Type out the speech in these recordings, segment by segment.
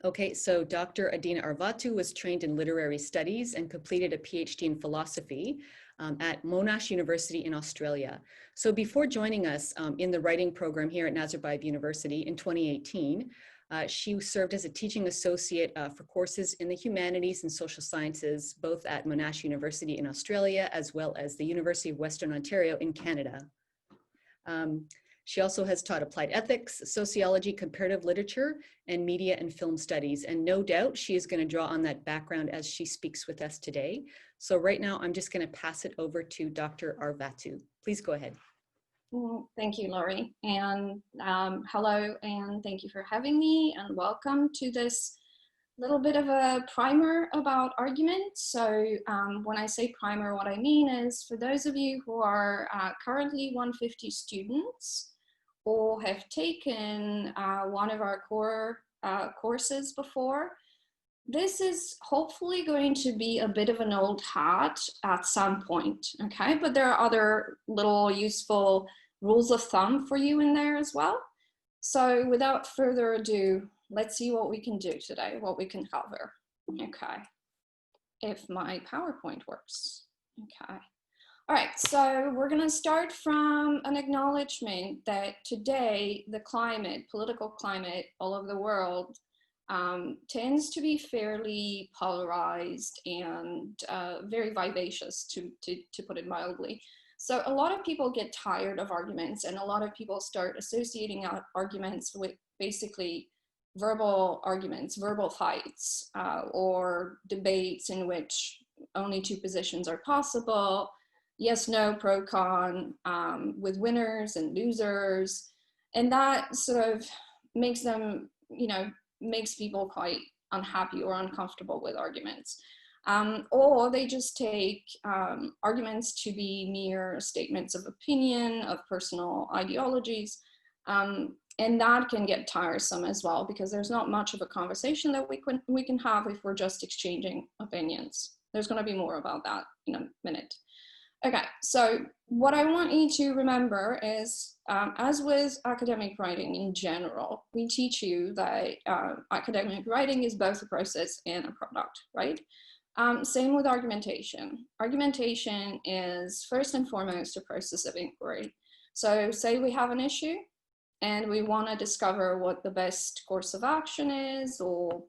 Okay, so Dr. Adina Arvatu was trained in literary studies and completed a PhD in philosophy at Monash University in Australia. So before joining us in the writing program here at Nazarbayev University in 2018, she served as a teaching associate for courses in the humanities and social sciences, both at Monash University in Australia, as well as the University of Western Ontario in Canada. She also has taught applied ethics, sociology, comparative literature, and media and film studies. And no doubt she is going to draw on that background as she speaks with us today. So right now, I'm just going to pass it over to Dr. Arvatu. Please go ahead. Thank you, Laurie. And hello, and thank you for having me, and welcome to this little bit of a primer about arguments. So when I say primer, what I mean is for those of you who are currently 150 students or have taken one of our core courses before, this is hopefully going to be a bit of an old hat at some point, okay? But there are other little useful rules of thumb for you in there as well. So without further ado, let's see what we can do today, what we can cover. Okay, if my PowerPoint works. Okay. All right, so we're gonna start from an acknowledgement that today the climate, political climate all over the world tends to be fairly polarized and very vivacious, to put it mildly. So a lot of people get tired of arguments, and a lot of people start associating arguments with basically verbal arguments, verbal fights, or debates in which only two positions are possible, yes, no, pro, con, with winners and losers. And that sort of makes them, makes people quite unhappy or uncomfortable with arguments. Or they just take arguments to be mere statements of opinion, of personal ideologies. And that can get tiresome as well, because there's not much of a conversation that we can have if we're just exchanging opinions. There's going to be more about that in a minute. Okay, so what I want you to remember is, as with academic writing in general, we teach you that academic writing is both a process and a product, right? Same with argumentation. Argumentation is first and foremost a process of inquiry. So say we have an issue and we want to discover what the best course of action is, or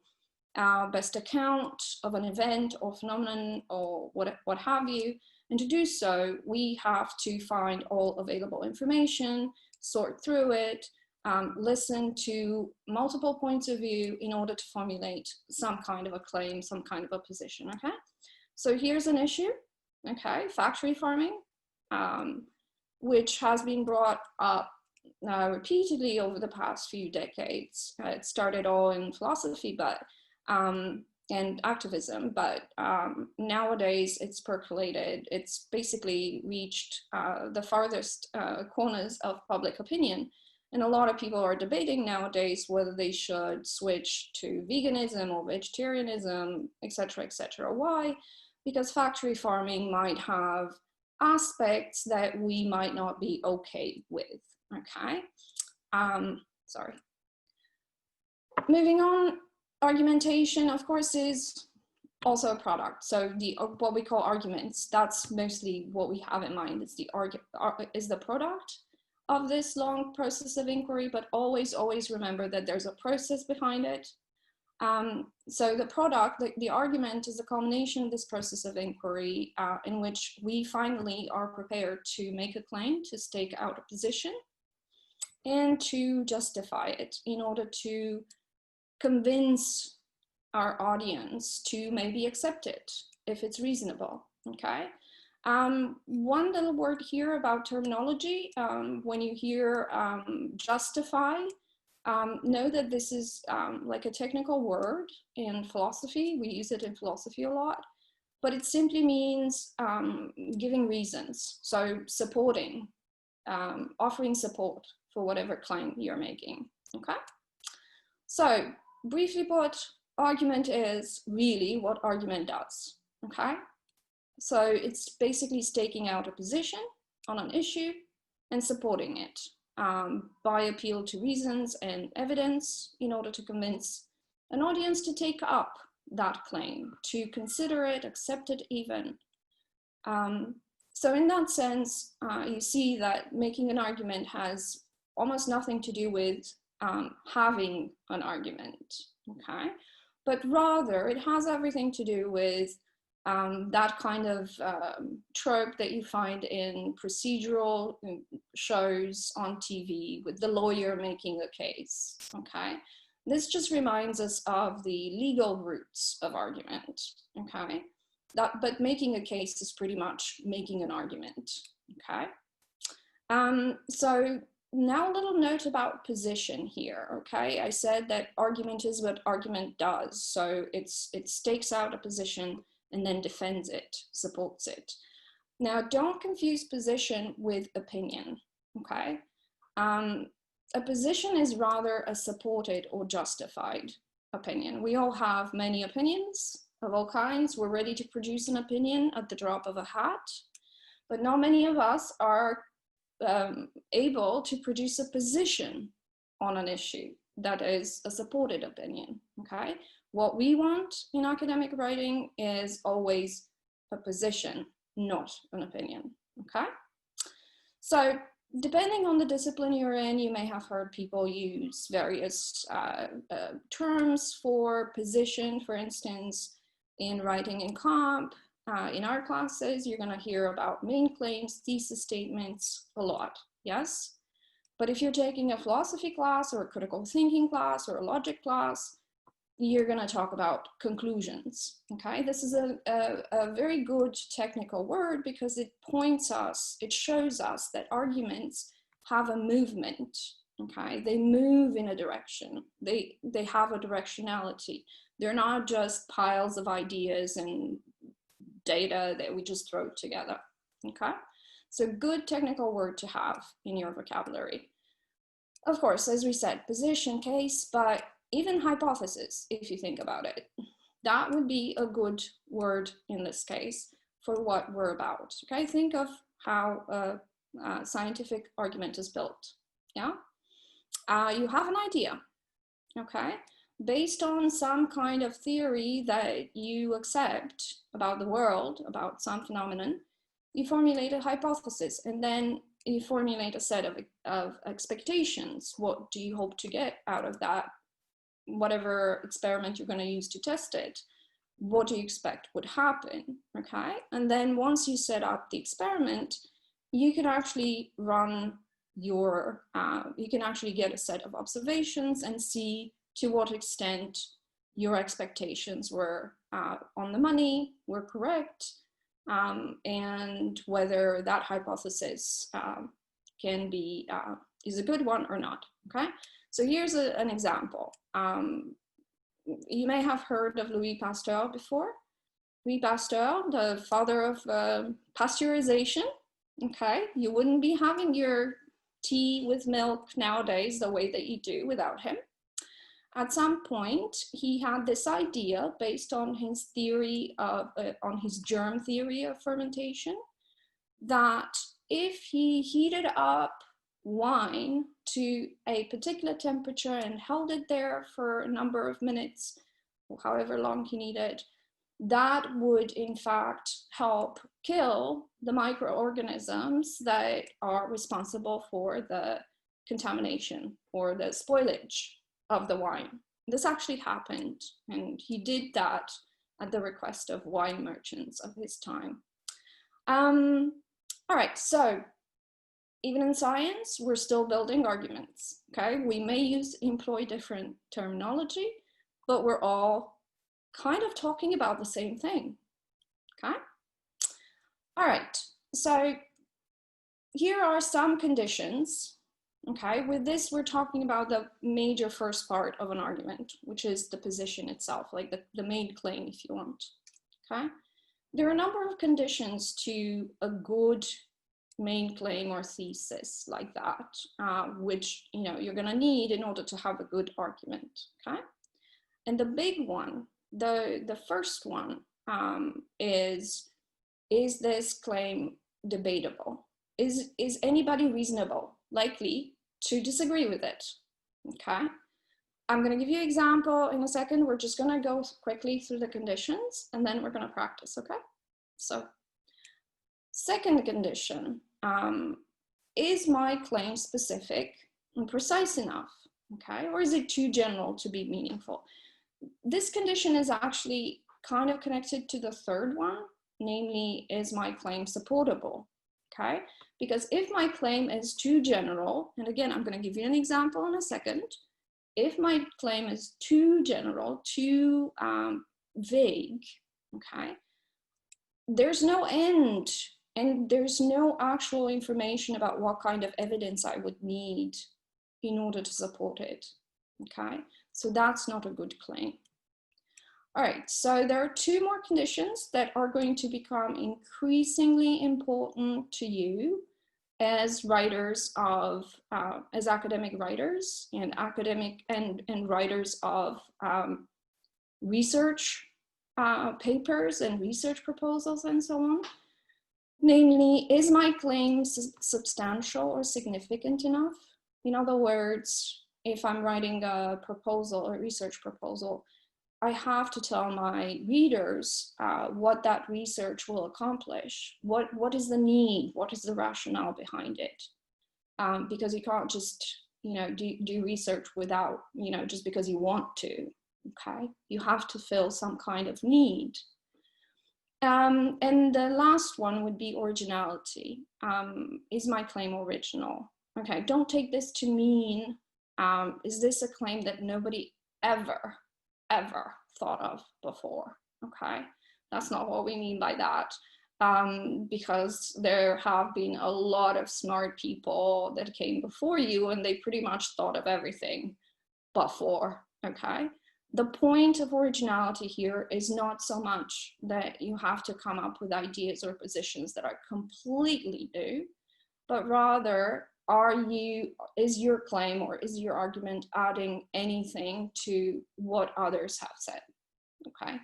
best account of an event or phenomenon or what have you. And to do so, we have to find all available information, sort through it, listen to multiple points of view in order to formulate some kind of a claim, some kind of a position, okay? So here's an issue, okay, factory farming, which has been brought up repeatedly over the past few decades. It started all in philosophy, but and activism, but nowadays it's percolated. It's basically reached the farthest corners of public opinion. And a lot of people are debating nowadays whether they should switch to veganism or vegetarianism, et cetera, et cetera. Why? Because factory farming might have aspects that we might not be okay with, okay? Sorry. Moving on. Argumentation, of course, is also a product. So what we call arguments, that's mostly what we have in mind. It's the product of this long process of inquiry, but always remember that there's a process behind it. So the product, the argument, is a culmination of this process of inquiry in which we finally are prepared to make a claim, to stake out a position, and to justify it in order to convince our audience to maybe accept it if it's reasonable, okay? One little word here about terminology. When you hear justify, know that this is like a technical word in philosophy. We use it in philosophy a lot, but it simply means giving reasons. So supporting, offering support for whatever claim you're making, okay? So briefly put, argument is really what argument does, okay? So it's basically staking out a position on an issue and supporting it by appeal to reasons and evidence in order to convince an audience to take up that claim, to consider it, accept it even. So in that sense, you see that making an argument has almost nothing to do with having an argument, okay? But rather, it has everything to do with that kind of trope that you find in procedural shows on TV with the lawyer making a case, okay? This just reminds us of the legal roots of argument, okay? But making a case is pretty much making an argument, okay? So now a little note about position here, okay? I said that argument is what argument does. So it stakes out a position and then defends it, supports it. Now, don't confuse position with opinion, okay? A position is rather a supported or justified opinion. We all have many opinions of all kinds. We're ready to produce an opinion at the drop of a hat, but not many of us are able to produce a position on an issue that is a supported opinion, okay? What we want in academic writing is always a position, not an opinion, okay? So depending on the discipline you're in, you may have heard people use various terms for position. For instance, in writing in comp, in our classes, you're gonna hear about main claims, thesis statements a lot, yes? But if you're taking a philosophy class or a critical thinking class or a logic class, you're gonna talk about conclusions, okay? This is a very good technical word because it points us, it shows us that arguments have a movement, okay? They move in a direction, they have a directionality. They're not just piles of ideas and data that we just throw together, okay? So good technical word to have in your vocabulary. Of course, as we said, position, case, but even hypothesis, if you think about it, that would be a good word in this case for what we're about, okay? Think of how a scientific argument is built, yeah? You have an idea, okay? Based on some kind of theory that you accept about the world, about some phenomenon, you formulate a hypothesis, and then you formulate a set of expectations. What do you hope to get out of that? Whatever experiment you're going to use to test it, what do you expect would happen, okay? And then once you set up the experiment, you can actually run your, you can actually get a set of observations and see to what extent your expectations were on the money, were correct, and whether that hypothesis can be, is a good one or not, okay? So here's an example. You may have heard of Louis Pasteur before. Louis Pasteur, the father of pasteurization, okay? You wouldn't be having your tea with milk nowadays the way that you do without him. At some point, he had this idea based on his theory of, on his germ theory of fermentation, that if he heated up wine to a particular temperature and held it there for a number of minutes, or however long he needed, that would in fact help kill the microorganisms that are responsible for the contamination or the spoilage of the wine. This actually happened, and he did that at the request of wine merchants of his time. All right, so even in science, we're still building arguments, okay? We may employ different terminology, but we're all kind of talking about the same thing, okay? All right, so here are some conditions, okay? With this, we're talking about the major first part of an argument, which is the position itself, like the main claim, if you want, okay? There are a number of conditions to a good main claim or thesis like that, which you're gonna need in order to have a good argument, okay? And the big one, the first one is this claim debatable? Is anybody reasonable, likely to disagree with it, okay? I'm going to give you an example in a second. We're just going to go quickly through the conditions and then we're going to practice, okay? So, second condition, is my claim specific and precise enough, okay? Or is it too general to be meaningful? This condition is actually kind of connected to the third one, namely, is my claim supportable, okay? Because if my claim is too general, and again, I'm going to give you an example in a second. If my claim is too general, too vague, okay, there's no end and there's no actual information about what kind of evidence I would need in order to support it, okay? So that's not a good claim. All right, so there are two more conditions that are going to become increasingly important to you as writers of, as academic writers and writers of research papers and research proposals and so on. Namely, is my claim substantial or significant enough? In other words, if I'm writing a proposal or research proposal, I have to tell my readers what that research will accomplish. What is the need? What is the rationale behind it? Because you can't just, do research without, just because you want to, okay? You have to fill some kind of need. And the last one would be originality. Is my claim original? Okay, don't take this to mean, is this a claim that nobody ever thought of before, okay? That's not what we mean by that, because there have been a lot of smart people that came before you and they pretty much thought of everything before, okay? The point of originality here is not so much that you have to come up with ideas or positions that are completely new, but rather, is your claim or is your argument adding anything to what others have said, okay?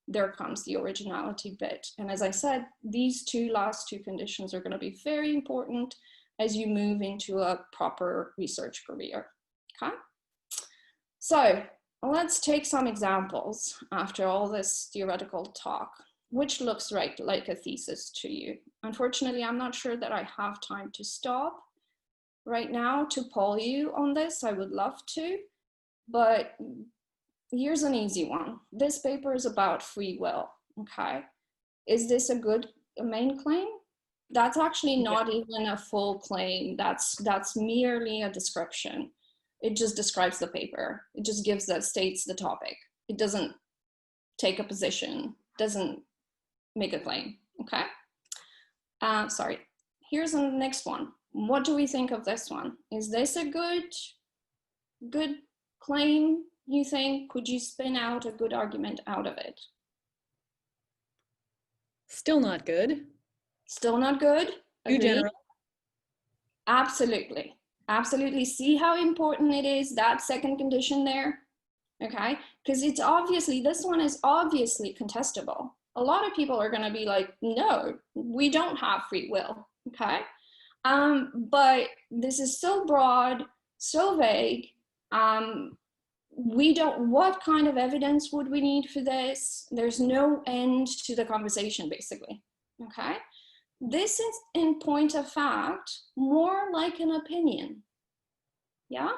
There comes the originality bit. And as I said, these last two conditions are gonna be very important as you move into a proper research career, okay? So let's take some examples after all this theoretical talk, which looks like a thesis to you. Unfortunately, I'm not sure that I have time to stop right now to poll you on this. I would love to, but here's an easy one. This paper is about free will, okay? Is this a main claim? That's actually not even a full claim. That's merely a description. It just describes the paper. It just states the topic. It doesn't take a position, doesn't make a claim, okay? Sorry, here's the next one. What do we think of this one? Is this a good claim, you think? Could you spin out a good argument out of it? Still not good. Still not good? Too general. Absolutely. Absolutely. See how important it is, that second condition there? Okay, because this one is obviously contestable. A lot of people are going to be like, no, we don't have free will, okay? But this is so broad, so vague. What kind of evidence would we need for this? There's no end to the conversation, basically, okay? This is, in point of fact, more like an opinion, yeah?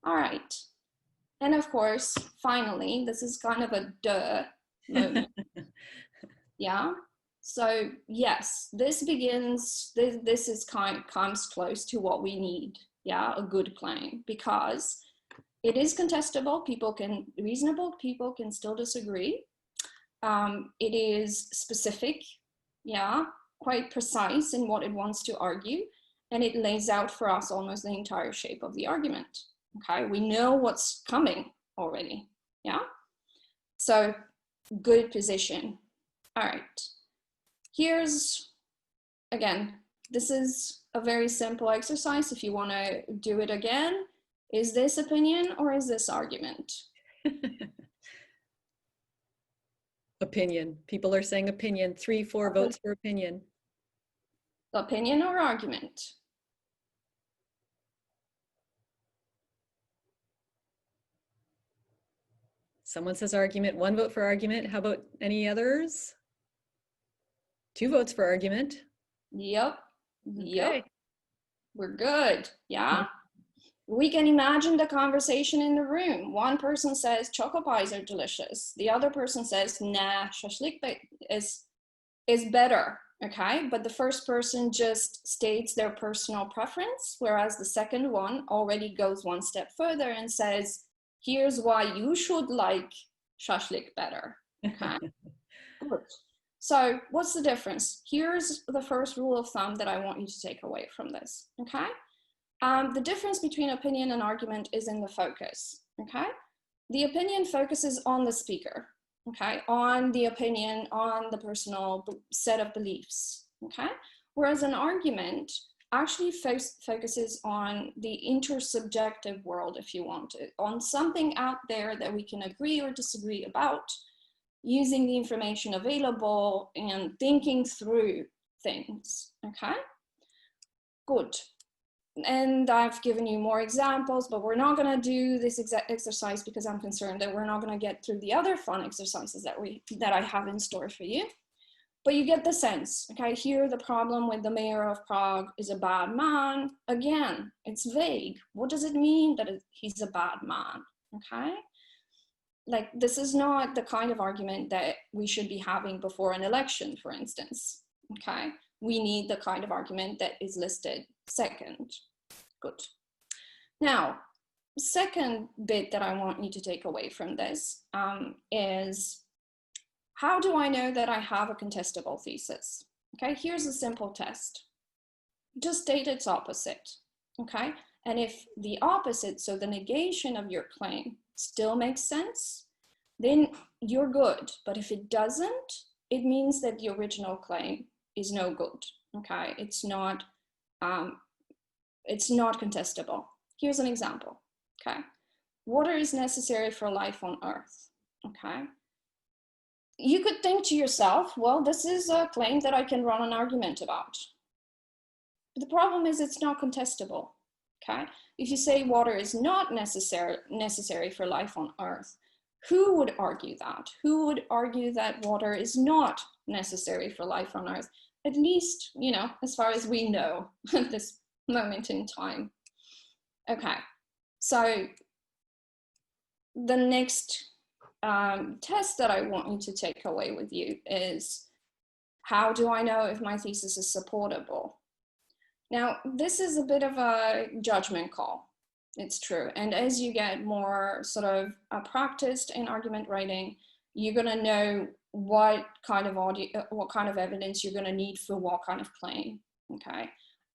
All right. And of course, finally, this is kind of a duh moment, yeah? So yes, this comes close to what we need, yeah, a good claim, because it is contestable. Reasonable people can still disagree. It is specific, yeah, quite precise in what it wants to argue, and it lays out for us almost the entire shape of the argument, okay? We know what's coming already, yeah? So good position. All right. Here's, again, this is a very simple exercise. If you want to do it again, is this opinion or is this argument? Opinion. People are saying opinion. 3-4 votes for opinion. Opinion or argument? Someone says argument, 1 vote for argument. How about any others? 2 votes for argument. Yep. Okay. Yep. We're good. Yeah. We can imagine the conversation in the room. One person says choco pies are delicious. The other person says, nah, shashlik is better. Okay. But the first person just states their personal preference, whereas the second one already goes one step further and says, here's why you should like shashlik better. Okay. Good. So what's the difference? Here's the first rule of thumb that I want you to take away from this, okay? The difference between opinion and argument is in the focus, okay? The opinion focuses on the speaker, okay? On the opinion, on the personal set of beliefs, okay? Whereas an argument actually focuses on the intersubjective world, if you want it, on something out there that we can agree or disagree about, using the information available and thinking through things, okay? Good. And I've given you more examples, but we're not gonna do this exact exercise because I'm concerned that we're not gonna get through the other fun exercises that I have in store for you. But you get the sense, okay? Here, the problem with the mayor of Prague is a bad man. Again, it's vague. What does it mean that he's a bad man, okay? Like, this is not the kind of argument that we should be having before an election, for instance, okay? We need the kind of argument that is listed second. Good. Now, second bit that I want you to take away from this is, how do I know that I have a contestable thesis? Okay, here's a simple test. Just state its opposite, okay? And if the opposite, so the negation of your claim, still makes sense, then you're good. But if it doesn't, it means that the original claim is no good, okay? It's not contestable. Here's an example, okay? Water is necessary for life on Earth, okay? You could think to yourself, well, this is a claim that I can run an argument about. But the problem is it's not contestable, okay? If you say water is not necessary for life on Earth, who would argue that? Who would argue that water is not necessary for life on Earth? At least, you know, as far as we know at this moment in time. Okay, so the next test that I want you to take away with you is, how do I know if my thesis is supportable? Now, this is a bit of a judgment call. It's true. And as you get more sort of practiced in argument writing, you're going to know what kind of evidence you're going to need for what kind of claim. Okay.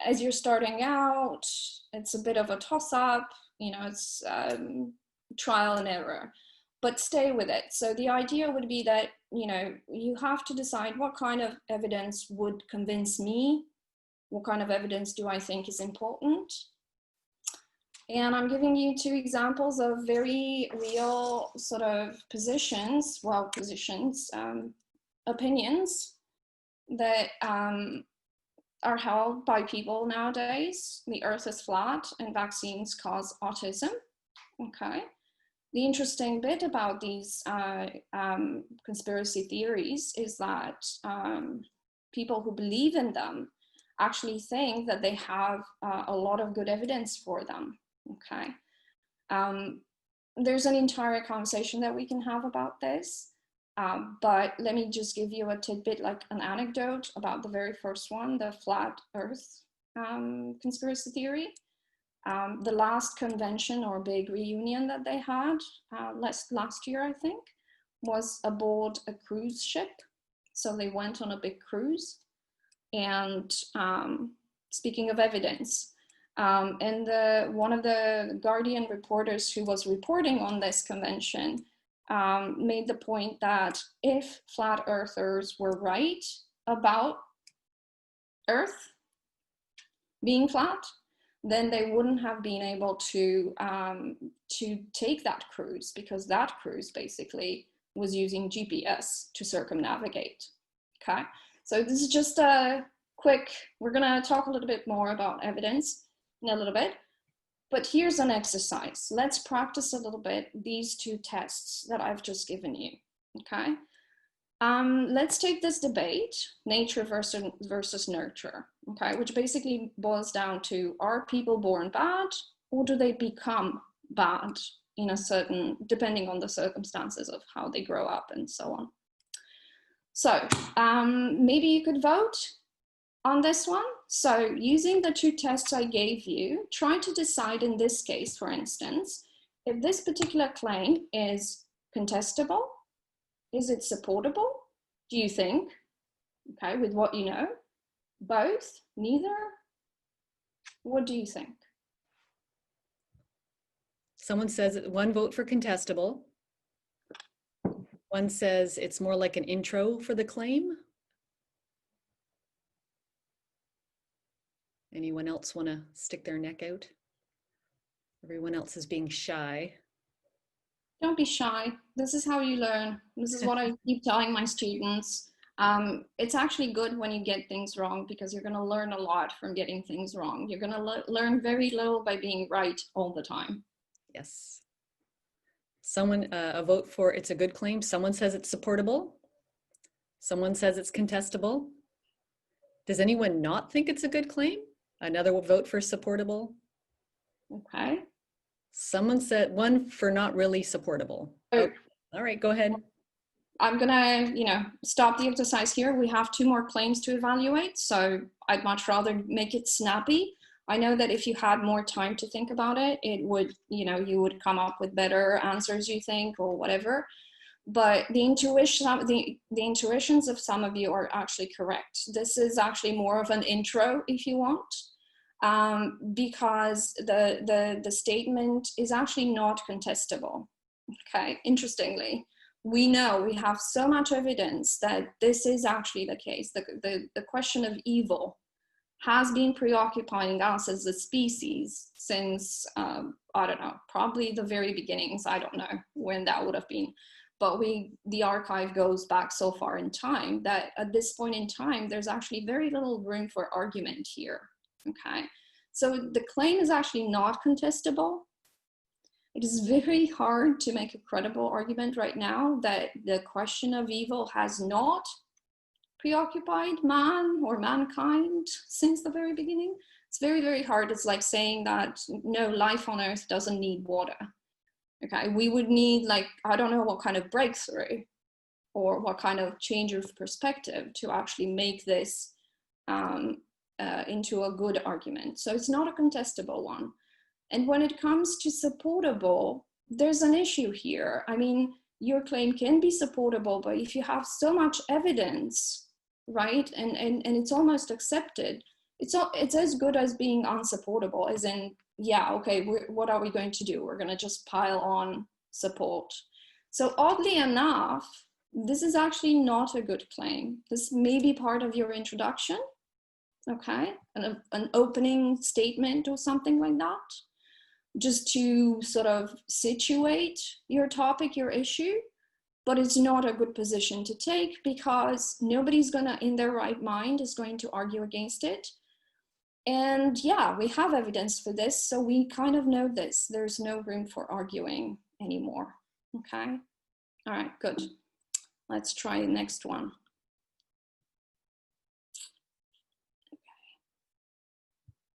As you're starting out, it's a bit of a toss-up. You know, it's trial and error, but stay with it. So the idea would be that, you know, you have to decide what kind of evidence would convince me. What kind of evidence do I think is important? And I'm giving you 2 examples of very real sort of opinions that are held by people nowadays. The Earth is flat and vaccines cause autism, okay? The interesting bit about these conspiracy theories is that people who believe in them actually think that they have a lot of good evidence for them, okay? There's an entire conversation that we can have about this, but let me just give you a tidbit, like an anecdote about the very first one, the flat Earth conspiracy theory. The last convention or big reunion that they had last year, I think, was aboard a cruise ship. So they went on a big cruise. And speaking of evidence, and one of the Guardian reporters who was reporting on this convention made the point that if flat earthers were right about Earth being flat, then they wouldn't have been able to take that cruise, because that cruise basically was using GPS to circumnavigate, okay? So this is just a quick, we're gonna talk a little bit more about evidence in a little bit, But here's an exercise. Let's practice a little bit these two tests that I've just given you, okay? Let's take this debate, nature versus nurture, okay? Which basically boils down to, are people born bad or do they become bad in a certain, depending on the circumstances of how they grow up and so on. So maybe you could vote on this one. So using the two tests I gave you, try to decide in this case, for instance, if this particular claim is contestable, is it supportable? Do you think? Okay, with what you know? Both? Neither? What do you think? Someone says one vote for contestable. One says it's more like an intro for the claim. Anyone else want to stick their neck out? Everyone else is being shy. Don't be shy. This is how you learn. This is what I keep telling my students. It's actually good when you get things wrong because you're going to learn a lot from getting things wrong. You're going to learn very little by being right all the time. Yes. Someone, a vote for it's a good claim. Someone says it's supportable. Someone says it's contestable. Does anyone not think it's a good claim? Another vote for supportable. Okay. Someone said one for not really supportable. Okay. All right, go ahead. I'm gonna, stop the exercise here. We have two more claims to evaluate, so I'd much rather make it snappy. I know that if you had more time to think about it, it would, you would come up with better answers, you think, or whatever. But the intuitions of some of you are actually correct. This is actually more of an intro, if you want, because the statement is actually not contestable. Okay, interestingly, we know we have so much evidence that this is actually the case. The question of evil has been preoccupying us as a species since, I don't know, probably the very beginnings. I don't know when that would have been. But the archive goes back so far in time that at this point in time, there's actually very little room for argument here, okay? So the claim is actually not contestable. It is very hard to make a credible argument right now that the question of evil has not preoccupied man or mankind since the very beginning. It's very, very hard. It's like saying that no, life on Earth doesn't need water. Okay, we would need, like, I don't know what kind of breakthrough or what kind of change of perspective to actually make this into a good argument. So it's not a contestable one. And when it comes to supportable, there's an issue here. I mean, your claim can be supportable, but if you have so much evidence, right, and it's almost accepted, it's as good as being unsupportable, as in, yeah, okay, what are we going to do? We're going to just pile on support. So oddly enough, this is actually not a good claim. This may be part of your introduction, okay, an opening statement or something like that, just to sort of situate your topic, your issue, but it's not a good position to take because nobody's gonna, in their right mind, is going to argue against it. And yeah, we have evidence for this, so we kind of know this. There's no room for arguing anymore, okay? All right, good. Let's try the next one.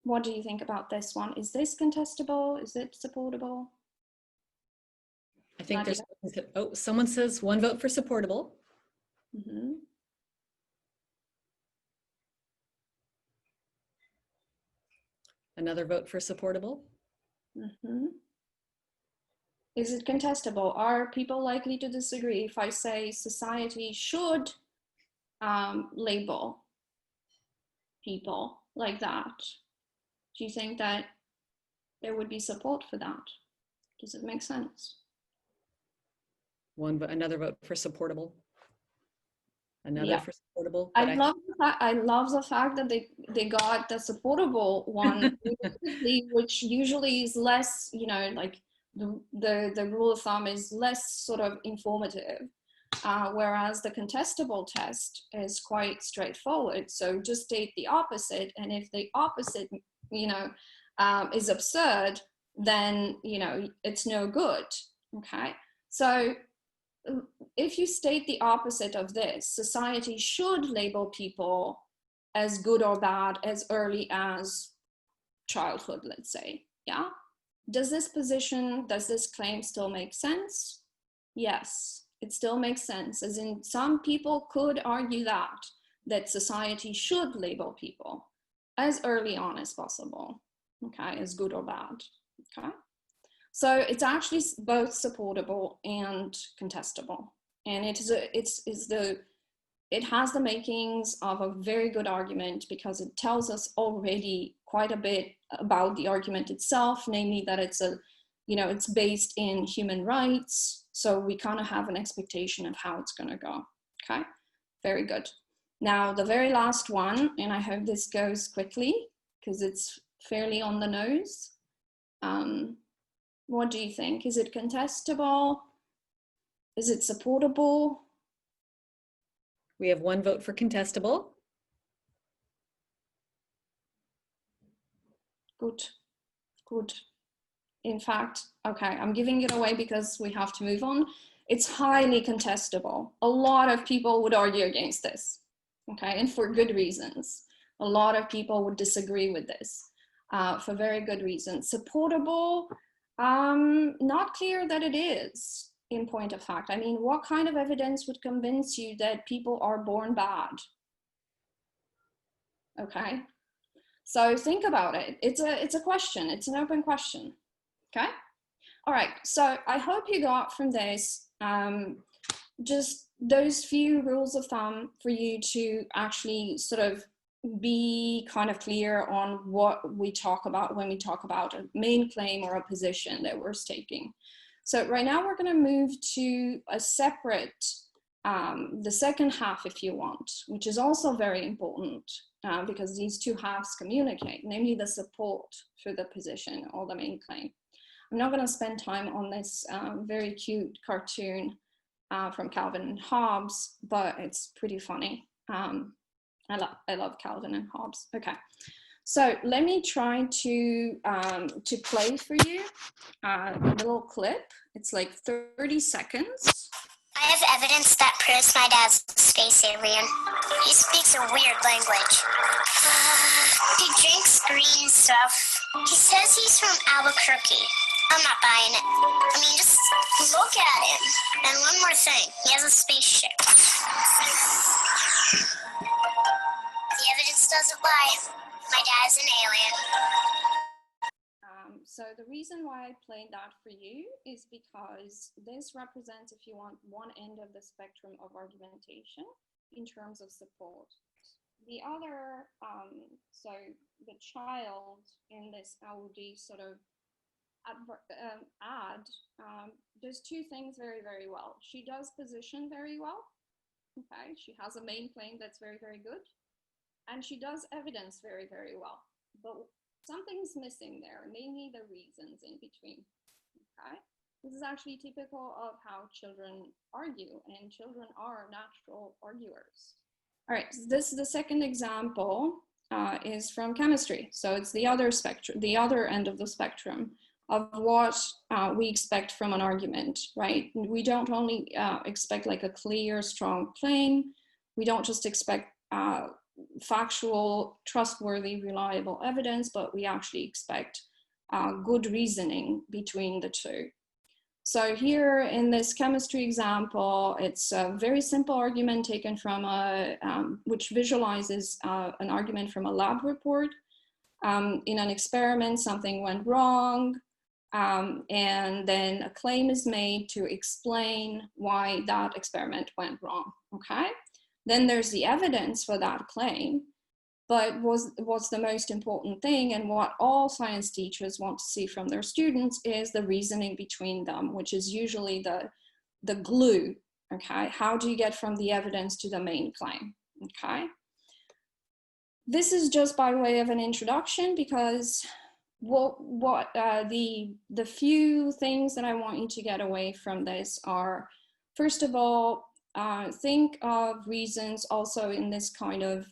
What do you think about this one? Is this contestable? Is it supportable? I think there's, oh, someone says one vote for supportable. Mm-hmm. Another vote for supportable. Mm-hmm. Is it contestable? Are people likely to disagree if I say society should label people like that? Do you think that there would be support for that? Does it make sense? Another vote for supportable. Another for supportable. I love the fact that they got the supportable one, which usually is less, like the rule of thumb is less sort of informative, whereas the contestable test is quite straightforward. So just state the opposite, and if the opposite, is absurd, then, you know, it's no good, okay? So if you state the opposite of this, society should label people as good or bad as early as childhood, let's say, yeah? Does this claim still make sense? Yes, it still makes sense, as in some people could argue that society should label people as early on as possible, okay, as good or bad, okay? So it's actually both supportable and contestable. And it has the makings of a very good argument, because it tells us already quite a bit about the argument itself, namely that it's it's based in human rights. So we kind of have an expectation of how it's going to go. Okay, very good. Now, the very last one, and I hope this goes quickly because it's fairly on the nose. What do you think? Is it contestable? Is it supportable? We have one vote for contestable. Good, good. In fact, okay, I'm giving it away because we have to move on. It's highly contestable. A lot of people would argue against this, okay, and for good reasons. A lot of people would disagree with this for very good reasons. Supportable, not clear that it is, in point of fact. I mean, what kind of evidence would convince you that people are born bad? Okay, so think about it. It's a question. It's an open question. Okay. All right. So I hope you got from this just those few rules of thumb for you to actually sort of be kind of clear on what we talk about when we talk about a main claim or a position that we're stating. So right now we're going to move to a separate, the second half, if you want, which is also very important because these two halves communicate, namely the support for the position or the main claim. I'm not going to spend time on this very cute cartoon from Calvin and Hobbes, but it's pretty funny. I love Calvin and Hobbes. Okay, so let me try to play for you a little clip. It's like 30 seconds. I have evidence that proves my dad's a space alien. He speaks a weird language. He drinks green stuff. He says he's from Albuquerque. I'm not buying it. I mean, just look at him. And one more thing, he has a spaceship. The evidence doesn't lie. My dad's an alien. So the reason why I played that for you is because this represents, if you want, one end of the spectrum of argumentation in terms of support. The other, so the child in this Audi sort of ad does two things very, very well. She does position very well. Okay, she has a main claim that's very, very good. And she does evidence very, very well. But something's missing there, namely the reasons in between, okay? This is actually typical of how children argue, and children are natural arguers. All right, the second example is from chemistry. So it's the other spectrum, the other end of the spectrum of what we expect from an argument, right? We don't only expect like a clear, strong claim. We don't just expect factual, trustworthy, reliable evidence, but we actually expect good reasoning between the two. So here in this chemistry example, it's a very simple argument taken from which visualizes an argument from a lab report. In an experiment, something went wrong, and then a claim is made to explain why that experiment went wrong, okay? Then there's the evidence for that claim, but what's the most important thing, and what all science teachers want to see from their students, is the reasoning between them, which is usually the glue, okay? How do you get from the evidence to the main claim, okay? This is just by way of an introduction, because the few things that I want you to get away from this are, first of all, think of reasons also in this kind of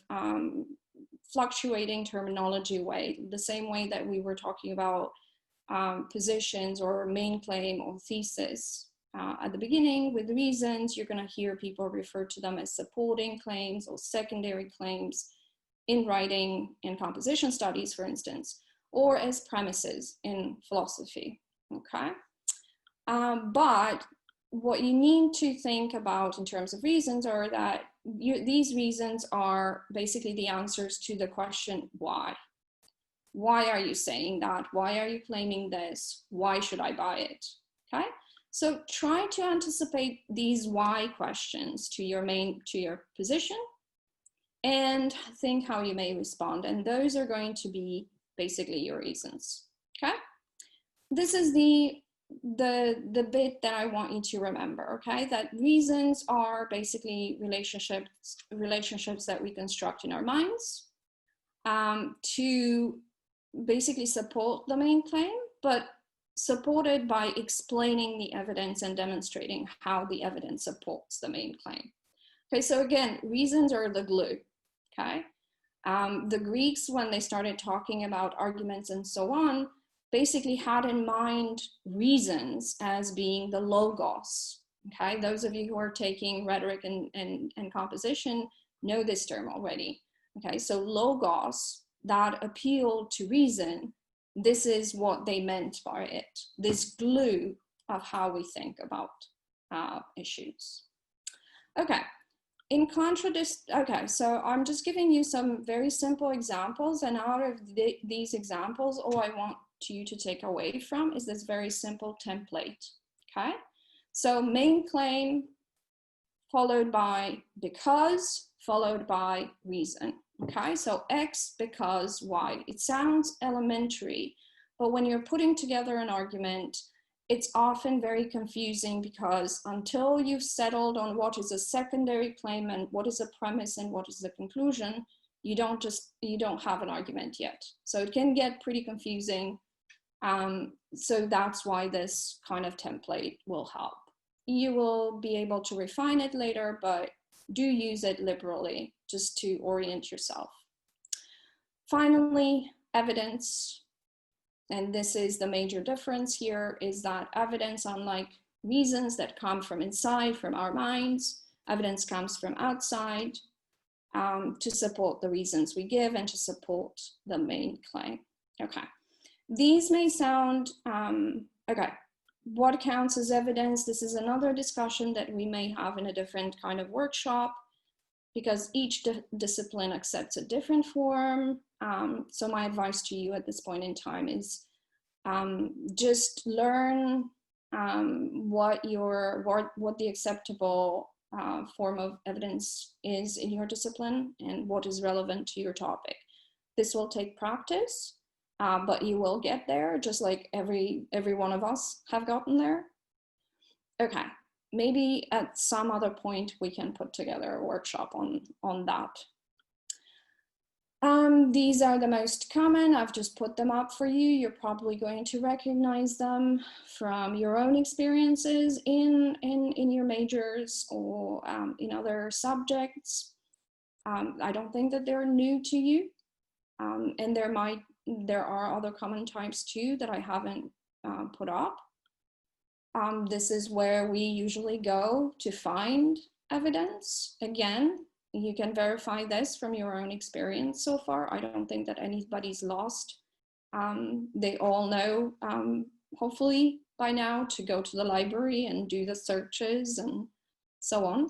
fluctuating terminology way, the same way that we were talking about positions or main claim or thesis at the beginning with reasons. You're going to hear people refer to them as supporting claims or secondary claims in writing and composition studies, for instance, or as premises in philosophy, okay? But what you need to think about in terms of reasons are that these reasons are basically the answers to the question, why? Why are you saying that? Why are you claiming this? Why should I buy it? Okay, so try to anticipate these why questions to your position and think how you may respond. And those are going to be basically your reasons, okay? This is the bit that I want you to remember, okay? That reasons are basically relationships that we construct in our minds to basically support the main claim, but supported by explaining the evidence and demonstrating how the evidence supports the main claim. Okay, so again, reasons are the glue, okay? The Greeks, when they started talking about arguments and so on, basically had in mind reasons as being the logos, okay? Those of you who are taking rhetoric and composition know this term already, okay? So logos, that appeal to reason, this is what they meant by it, this glue of how we think about issues. Okay, in contrast, okay, so I'm just giving you some very simple examples, and out of these examples, all I want you to take away from is this very simple template, okay? So main claim followed by because, followed by reason. Okay, so X because Y. It sounds elementary, but when you're putting together an argument, it's often very confusing because until you've settled on what is a secondary claim and what is a premise and what is the conclusion, you don't have an argument yet. So it can get pretty confusing. So that's why this kind of template will help. You will be able to refine it later, but do use it liberally just to orient yourself. Finally, evidence, and this is the major difference here, is that evidence, unlike reasons that come from inside, from our minds, evidence comes from outside to support the reasons we give and to support the main claim. Okay, these may sound, okay, what counts as evidence? This is another discussion that we may have in a different kind of workshop because each discipline accepts a different form. So my advice to you at this point in time is just learn what the acceptable form of evidence is in your discipline and what is relevant to your topic. This will take practice. But you will get there, just like every one of us have gotten there. Okay, maybe at some other point we can put together a workshop on that. These are the most common. I've just put them up for you. You're probably going to recognize them from your own experiences in your majors or in other subjects. I don't think that they're new to you, and there are other common types too that I haven't put up. This is where we usually go to find evidence. Again, you can verify this from your own experience so far. I don't think that anybody's lost. They all know, hopefully by now, to go to the library and do the searches and so on.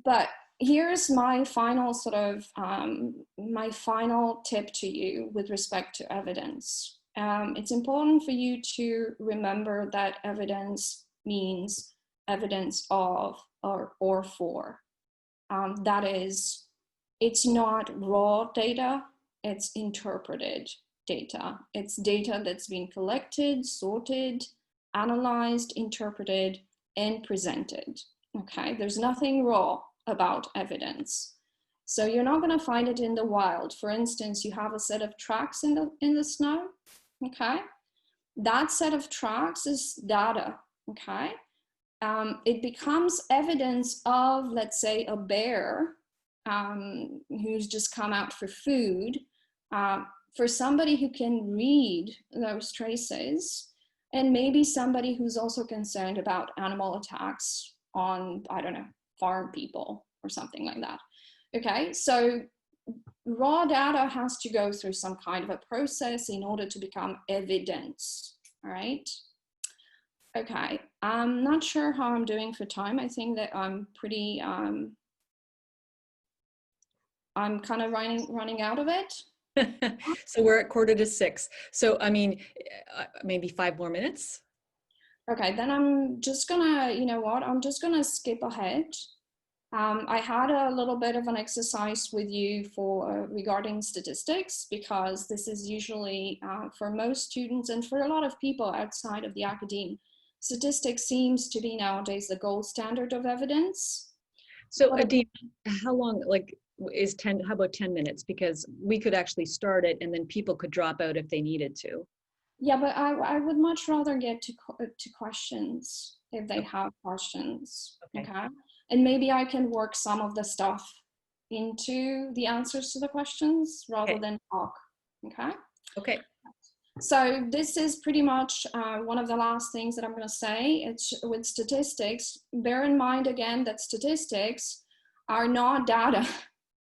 But here's my final sort of, my final tip to you with respect to evidence. It's important for you to remember that evidence means evidence of or for. That is, it's not raw data, it's interpreted data. It's data that's been collected, sorted, analyzed, interpreted, and presented. Okay, there's nothing raw about evidence. So you're not going to find it in the wild. For instance, you have a set of tracks in the snow, okay? That set of tracks is data, okay? It becomes evidence of, let's say, a bear who's just come out for food. for somebody who can read those traces, and maybe somebody who's also concerned about animal attacks on, I don't know, farm people or something like that. Okay, so raw data has to go through some kind of a process in order to become evidence, all right? Okay, I'm not sure how I'm doing for time. I think that I'm pretty, I'm kind of running out of it. So we're at 5:45. So, I mean, maybe 5 more minutes. Okay, then I'm just gonna, you know what, I'm just gonna skip ahead. I had a little bit of an exercise with you for regarding statistics, because this is usually for most students and for a lot of people outside of the academe, statistics seems to be nowadays the gold standard of evidence. So Adina, how long, like, is 10, how about 10 minutes? Because we could actually start it and then people could drop out if they needed to. Yeah, but I would much rather get to questions if they have questions, okay? And maybe I can work some of the stuff into the answers to the questions rather than talk, okay? Okay. So this is pretty much one of the last things that I'm going to say. It's with statistics. Bear in mind again that statistics are not data.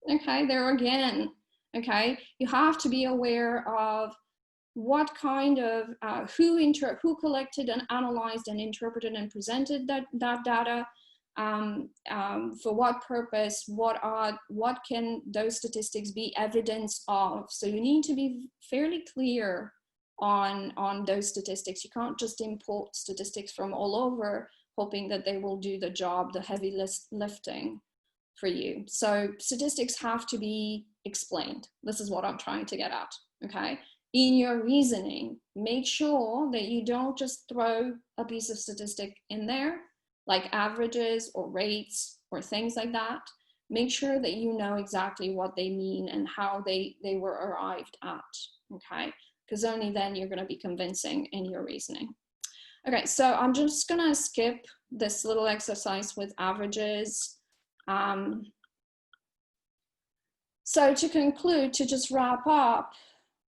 Okay, there again. Okay, you have to be aware of what kind of who collected and analyzed and interpreted and presented that data. For what purpose? What can those statistics be evidence of? So you need to be fairly clear on those statistics. You can't just import statistics from all over hoping that they will do the job, the heavy lifting for you. So statistics have to be explained. This is what I'm trying to get at, okay? In your reasoning, make sure that you don't just throw a piece of statistic in there, like averages or rates or things like that. Make sure that you know exactly what they mean and how they were arrived at, okay? Because only then you're going to be convincing in your reasoning. Okay, so I'm just going to skip this little exercise with averages. So to conclude, to just wrap up,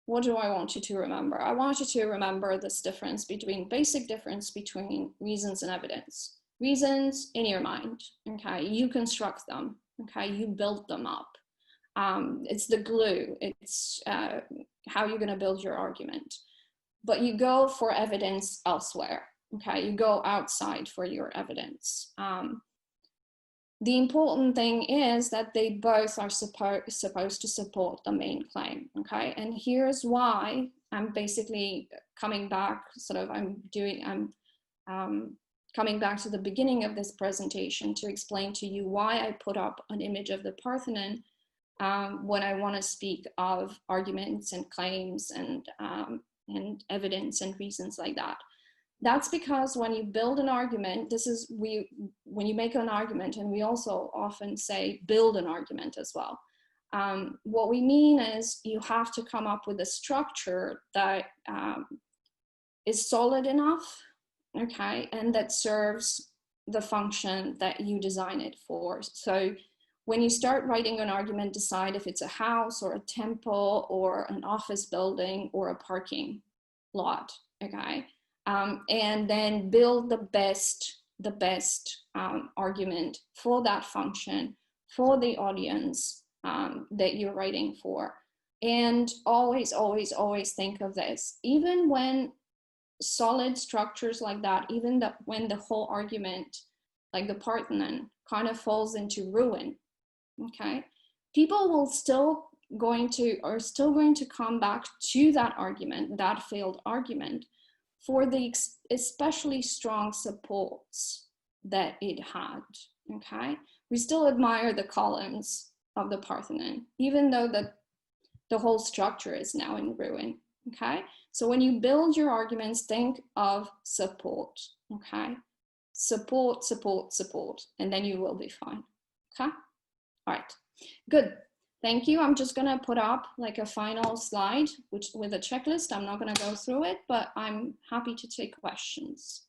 what do I want you to remember? I want you to remember this basic difference between reasons and evidence. Reasons in your mind, okay? You construct them, okay? You build them up. It's the glue. It's how you're gonna build your argument. But you go for evidence elsewhere, okay? You go outside for your evidence. The important thing is that they both are supposed to support the main claim, okay? And here's why I'm basically coming back, coming back to the beginning of this presentation to explain to you why I put up an image of the Parthenon when I want to speak of arguments and claims and evidence and reasons like that. That's because when you build an argument, when you make an argument, and we also often say build an argument as well. What we mean is you have to come up with a structure that is solid enough, okay, and that serves the function that you design it for. So when you start writing an argument, decide if it's a house or a temple or an office building or a parking lot, okay? And then build the best argument for that function, for the audience that you're writing for. And always, always, always think of this. Even when solid structures like that, when the whole argument, like the Parthenon, kind of falls into ruin, okay? People are still going to come back to that argument, that failed argument, for the especially strong supports that it had, okay? We still admire the columns of the Parthenon, even though the whole structure is now in ruin, okay? So when you build your arguments, think of support, okay? Support, support, support, and then you will be fine, okay? All right, good. Thank you. I'm just gonna put up like a final slide with a checklist. I'm not gonna go through it, but I'm happy to take questions.